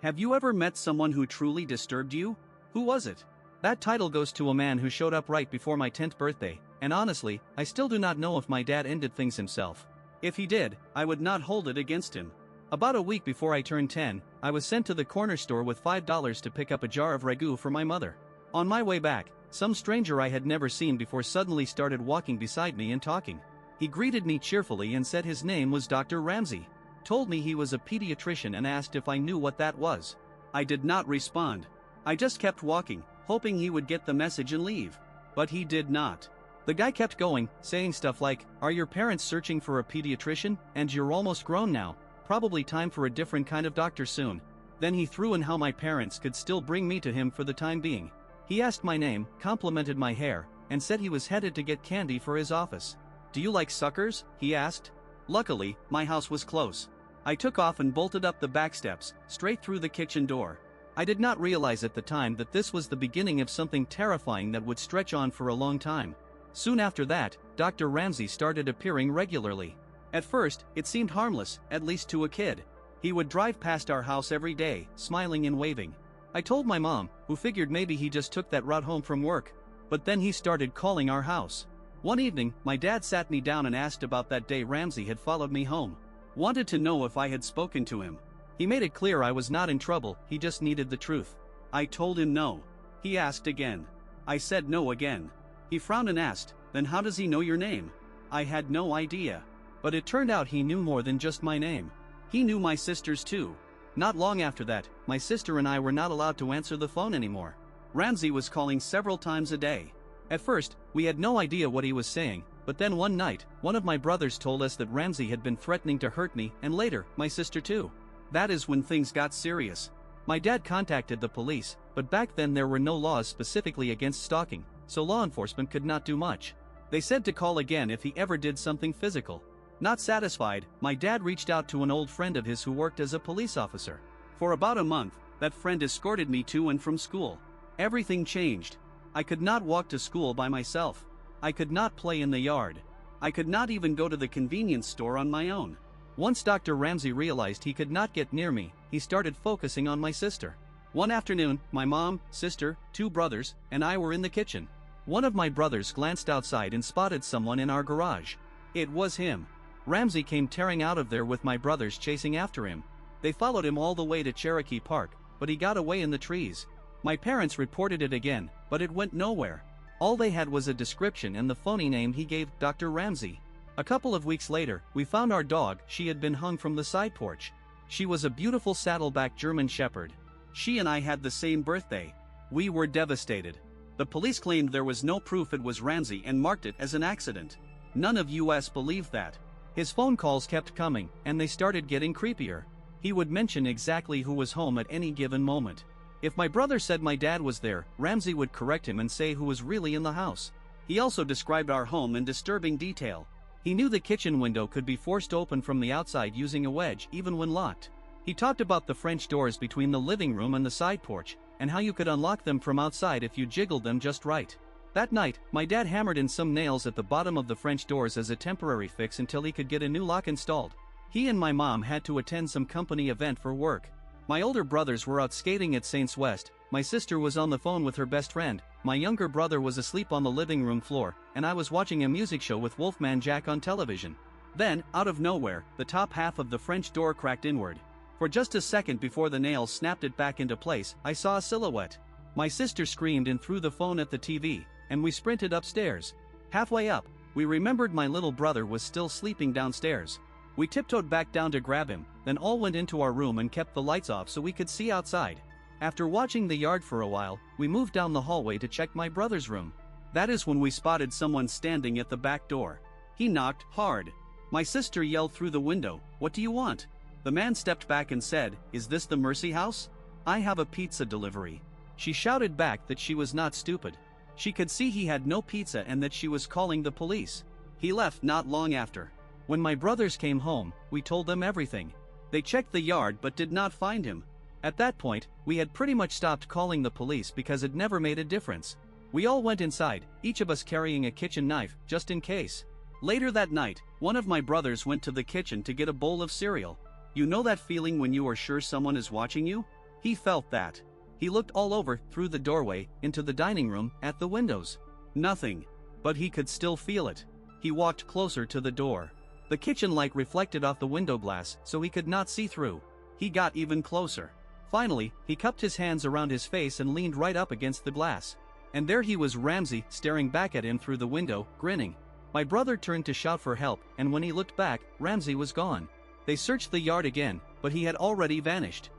Have you ever met someone who truly disturbed you? Who was it? That title goes to a man who showed up right before my 10th birthday, and honestly, I still do not know if my dad ended things himself. If he did, I would not hold it against him. About a week before I turned 10, I was sent to the corner store with $5 to pick up a jar of ragu for my mother. On my way back, some stranger I had never seen before suddenly started walking beside me and talking. He greeted me cheerfully and said his name was Dr. Ramsey. Told me he was a pediatrician and asked if I knew what that was. I did not respond. I just kept walking, hoping he would get the message and leave. But he did not. The guy kept going, saying stuff like, "Are your parents searching for a pediatrician? And you're almost grown now. Probably time for a different kind of doctor soon." Then he threw in how my parents could still bring me to him for the time being. He asked my name, complimented my hair, and said he was headed to get candy for his office. "Do you like suckers?" he asked. Luckily, my house was close. I took off and bolted up the back steps, straight through the kitchen door. I did not realize at the time that this was the beginning of something terrifying that would stretch on for a long time. Soon after that, Dr. Ramsey started appearing regularly. At first, it seemed harmless, at least to a kid. He would drive past our house every day, smiling and waving. I told my mom, who figured maybe he just took that route home from work. But then he started calling our house. One evening, my dad sat me down and asked about that day Ramsey had followed me home. Wanted to know if I had spoken to him. He made it clear I was not in trouble, he just needed the truth. I told him no. He asked again. I said no again. He frowned and asked, "Then how does he know your name?" I had no idea. But it turned out he knew more than just my name. He knew my sister's too. Not long after that, my sister and I were not allowed to answer the phone anymore. Ramsey was calling several times a day. At first, we had no idea what he was saying, but then one night, one of my brothers told us that Ramsey had been threatening to hurt me and later, my sister too. That is when things got serious. My dad contacted the police, but back then there were no laws specifically against stalking, so law enforcement could not do much. They said to call again if he ever did something physical. Not satisfied, my dad reached out to an old friend of his who worked as a police officer. For about a month, that friend escorted me to and from school. Everything changed. I could not walk to school by myself. I could not play in the yard. I could not even go to the convenience store on my own. Once Dr. Ramsey realized he could not get near me, he started focusing on my sister. One afternoon, my mom, sister, 2 brothers, and I were in the kitchen. One of my brothers glanced outside and spotted someone in our garage. It was him. Ramsey came tearing out of there with my brothers chasing after him. They followed him all the way to Cherokee Park, but he got away in the trees. My parents reported it again, but it went nowhere. All they had was a description and the phony name he gave, Dr. Ramsey. A couple of weeks later, we found our dog. She had been hung from the side porch. She was a beautiful saddleback German Shepherd. She and I had the same birthday. We were devastated. The police claimed there was no proof it was Ramsey and marked it as an accident. None of us believed that. His phone calls kept coming, and they started getting creepier. He would mention exactly who was home at any given moment. If my brother said my dad was there, Ramsey would correct him and say who was really in the house. He also described our home in disturbing detail. He knew the kitchen window could be forced open from the outside using a wedge even when locked. He talked about the French doors between the living room and the side porch, and how you could unlock them from outside if you jiggled them just right. That night, my dad hammered in some nails at the bottom of the French doors as a temporary fix until he could get a new lock installed. He and my mom had to attend some company event for work. My older brothers were out skating at Saints West, my sister was on the phone with her best friend, my younger brother was asleep on the living room floor, and I was watching a music show with Wolfman Jack on television. Then, out of nowhere, the top half of the French door cracked inward. For just a second before the nails snapped it back into place, I saw a silhouette. My sister screamed and threw the phone at the TV, and we sprinted upstairs. Halfway up, we remembered my little brother was still sleeping downstairs. We tiptoed back down to grab him, then all went into our room and kept the lights off so we could see outside. After watching the yard for a while, we moved down the hallway to check my brother's room. That is when we spotted someone standing at the back door. He knocked hard. My sister yelled through the window, "What do you want?" The man stepped back and said, "Is this the Mercy House? I have a pizza delivery." She shouted back that she was not stupid. She could see he had no pizza and that she was calling the police. He left not long after. When my brothers came home, we told them everything. They checked the yard but did not find him. At that point, we had pretty much stopped calling the police because it never made a difference. We all went inside, each of us carrying a kitchen knife, just in case. Later that night, one of my brothers went to the kitchen to get a bowl of cereal. You know that feeling when you are sure someone is watching you? He felt that. He looked all over, through the doorway, into the dining room, at the windows. Nothing. But he could still feel it. He walked closer to the door. The kitchen light reflected off the window glass, so he could not see through. He got even closer. Finally, he cupped his hands around his face and leaned right up against the glass. And there he was, Ramsey, staring back at him through the window, grinning. My brother turned to shout for help, and when he looked back, Ramsey was gone. They searched the yard again, but he had already vanished.